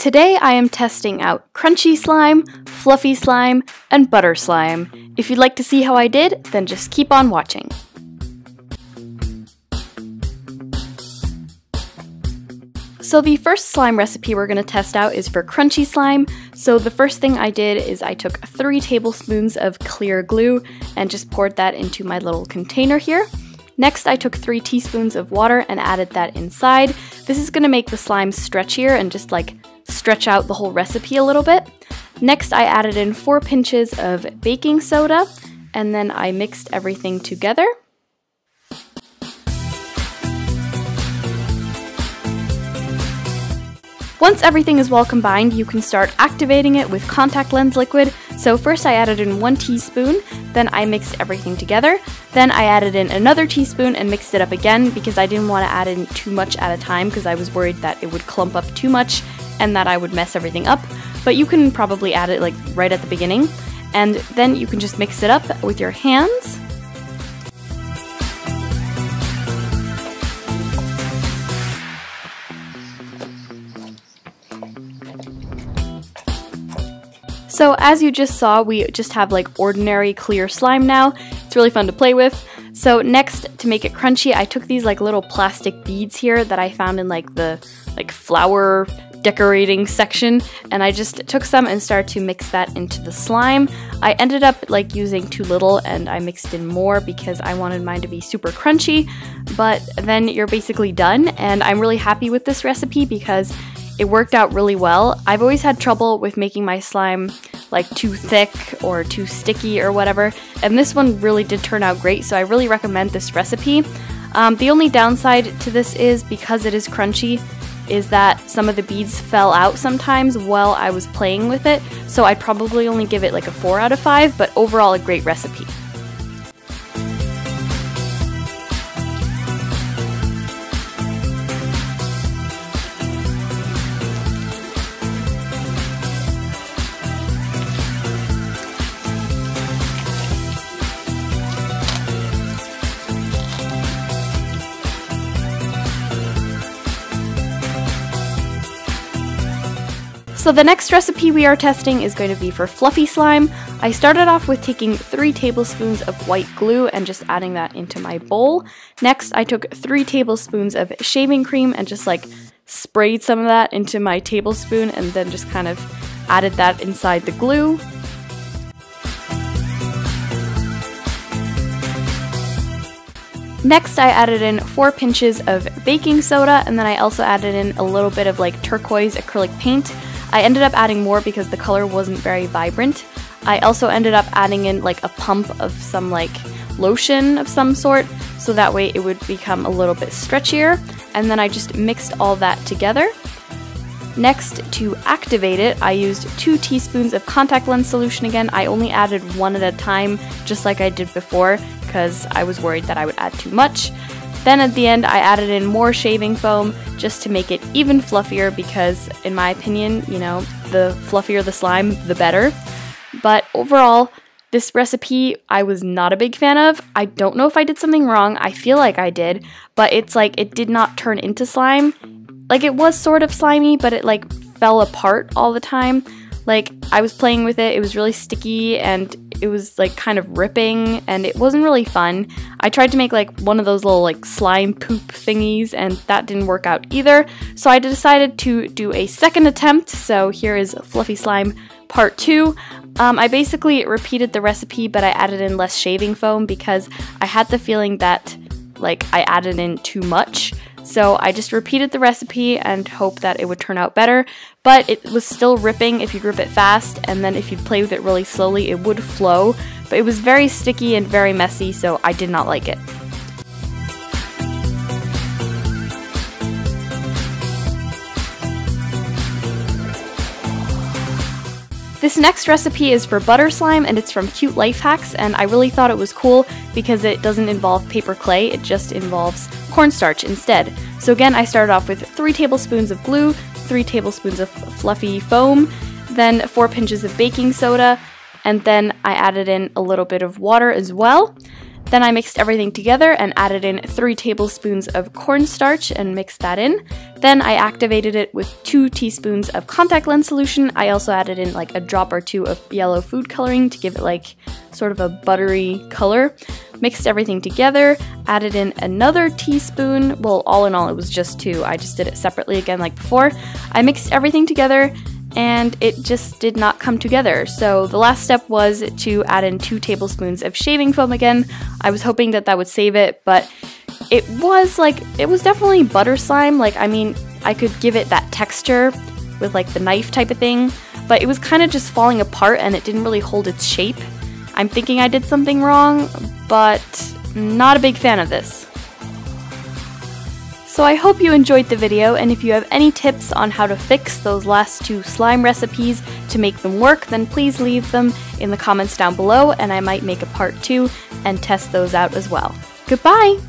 Today I am testing out crunchy slime, fluffy slime, and butter slime. If you'd like to see how I did, then just keep on watching. So the first slime recipe we're going to test out is for crunchy slime. So the first thing I did is I took 3 tablespoons of clear glue and just poured that into my little container here. Next I took 3 teaspoons of water and added that inside. This is going to make the slime stretchier and just like stretch out the whole recipe a little bit. Next I added in 4 pinches of baking soda and then I mixed everything together. Once everything is well combined, you can start activating it with contact lens liquid. So first I added in 1 teaspoon, then I mixed everything together. Then I added in another teaspoon and mixed it up again because I didn't want to add in too much at a time because I was worried that it would clump up too much and that I would mess everything up. But you can probably add it like right at the beginning. And then you can just mix it up with your hands. So as you just saw, we just have like ordinary clear slime now. It's really fun to play with. So next, to make it crunchy, I took these like little plastic beads here that I found in like the flower decorating section, and I just took some and started to mix that into the slime. I ended up like using too little and I mixed in more because I wanted mine to be super crunchy, but then you're basically done, and I'm really happy with this recipe because it worked out really well. I've always had trouble with making my slime like too thick or too sticky or whatever, and this one really did turn out great, so I really recommend this recipe. The only downside to this is, because it is crunchy, is that some of the beads fell out sometimes while I was playing with it, so I'd probably only give it like a 4 out of 5, but overall a great recipe. So the next recipe we are testing is going to be for fluffy slime. I started off with taking 3 tablespoons of white glue and just adding that into my bowl. Next I took 3 tablespoons of shaving cream and just like sprayed some of that into my tablespoon and then just kind of added that inside the glue. Next I added in 4 pinches of baking soda, and then I also added in a little bit of like turquoise acrylic paint. I ended up adding more because the color wasn't very vibrant. I also ended up adding in like a pump of some like lotion of some sort, so that way it would become a little bit stretchier, and then I just mixed all that together. Next, to activate it, I used 2 teaspoons of contact lens solution again. I only added 1 at a time, just like I did before, because I was worried that I would add too much. Then at the end, I added in more shaving foam just to make it even fluffier because, in my opinion, you know, the fluffier the slime, the better. But overall, this recipe I was not a big fan of. I don't know if I did something wrong. I feel like I did, but it's like it did not turn into slime. Like, it was sort of slimy, but it like fell apart all the time. Like, I was playing with it, it was really sticky, and it was like kind of ripping, and it wasn't really fun. I tried to make like one of those little like slime poop thingies, and that didn't work out either. So I decided to do a second attempt, so here is Fluffy Slime Part 2. I basically repeated the recipe, but I added in less shaving foam because I had the feeling that like I added in too much. So I just repeated the recipe and hoped that it would turn out better, but it was still ripping if you grip it fast, and then if you play with it really slowly it would flow, but it was very sticky and very messy, so I did not like it. This next recipe is for butter slime, and it's from Cute Life Hacks, and I really thought it was cool because it doesn't involve paper clay, it just involves cornstarch instead. So again, I started off with 3 tablespoons of glue, 3 tablespoons of fluffy foam, then 4 pinches of baking soda, and then I added in a little bit of water as well. Then I mixed everything together and added in 3 tablespoons of cornstarch and mixed that in. Then I activated it with 2 teaspoons of contact lens solution. I also added in like a drop or 2 of yellow food coloring to give it like sort of a buttery color. Mixed everything together, added in another teaspoon. Well, all in all, it was just 2. I just did it separately again like before. I mixed everything together and it just did not come together. So the last step was to add in 2 tablespoons of shaving foam again. I was hoping that that would save it, but it was definitely butter slime. Like, I mean, I could give it that texture with like the knife type of thing, but it was kind of just falling apart and it didn't really hold its shape. I'm thinking I did something wrong, but not a big fan of this. So I hope you enjoyed the video, and if you have any tips on how to fix those last 2 slime recipes to make them work, then please leave them in the comments down below and I might make a part 2 and test those out as well. Goodbye!